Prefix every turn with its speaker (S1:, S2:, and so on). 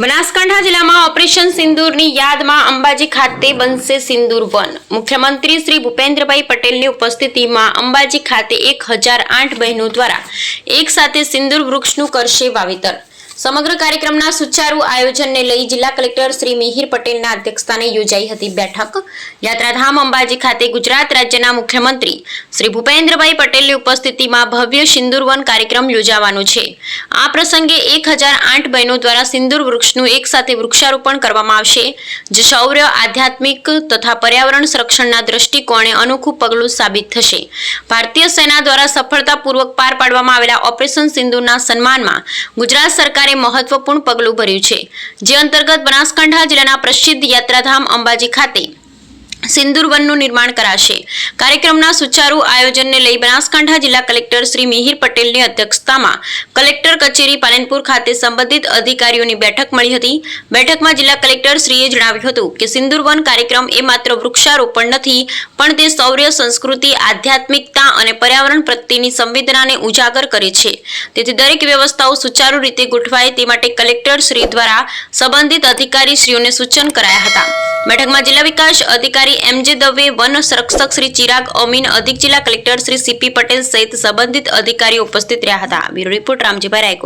S1: બનાસકાંઠા જિલ્લામાં ઓપરેશન સિંદૂરની યાદમાં અંબાજી ખાતે બનશે સિંદૂર વન। મુખ્યમંત્રી શ્રી ભૂપેન્દ્રભાઈ પટેલની ઉપસ્થિતિમાં અંબાજી ખાતે 1008 બહેનો દ્વારા એક સાથે સિંદૂર વૃક્ષનું કરશે વાવેતર। સમગ્ર કાર્યક્રમના સુચારુ આયોજનને લઈ જિલ્લા કલેક્ટર શ્રી મિહિર પટેલના અધ્યક્ષસ્થાને યોજાઈ હતી બેઠક। યાત્રાધામ અંબાજી ખાતે ગુજરાત રાજ્યના મુખ્યમંત્રી શ્રી ભૂપેન્દ્રભાઈ પટેલની ઉપસ્થિતિમાં ભવ્ય સિંદૂર વન કાર્યક્રમ યોજાવાનો છે। આ પ્રસંગે 1008 બહેનો દ્વારા સિંદૂર વૃક્ષનું એક સાથે વૃક્ષારોપણ કરવામાં આવશે, જે શૌર્ય, આધ્યાત્મિક તથા પર્યાવરણ સંરક્ષણના દ્રષ્ટિકોણે અનોખું પગલું સાબિત થશે। ભારતીય સેના દ્વારા સફળતાપૂર્વક પાર પાડવામાં આવેલા ઓપરેશન સિંદૂરના સન્માનમાં ગુજરાત સરકારે મહત્વપૂર્ણ પગલું ભર્યું છે, જે અંતર્ગત બનાસકાંઠા જિલ્લાના પ્રસિદ્ધ યાત્રાધામ અંબાજી ખાતે સિંદૂર વનનું નિર્માણ કરાશે। કાર્યક્રમના સુચારુ આયોજનને લઈ બનાસકાંઠા જિલ્લા કલેક્ટર શ્રી મિહિર પટેલની અધ્યક્ષતામાં કલેક્ટર કચેરી પાલનપુર ખાતે સંબંધિત અધિકારીઓની બેઠક મળી હતી। બેઠકમાં જિલ્લા કલેક્ટર શ્રીએ જણાવ્યું હતું કે સિંદૂર વન કાર્યક્રમ એ માત્ર વૃક્ષારોપણ નથી, પણ તે શૌર્ય, સંસ્કૃતિ, આધ્યાત્મિકતા અને પર્યાવરણ પ્રત્યેની સંવેદનાને ઉજાગર કરે છે। તેથી દરેક વ્યવસ્થાઓ સુચારુ રીતે ગોઠવાય તે માટે કલેક્ટર શ્રી દ્વારા સંબંધિત અધિકારીશ્રીઓને સૂચન કરાયા હતા। બેઠકમાં જિલ્લા વિકાસ અધિકારી એમજે દવે, વન સંરક્ષક શ્રી ચિરાગ અમીન, અધિક જિલ્લા કલેક્ટર શ્રી સીપી પટેલ સહિત સંબંધિત અધિકારીઓ ઉપસ્થિત રહ્યા હતા। Bureau report Ramjibhai Raykor.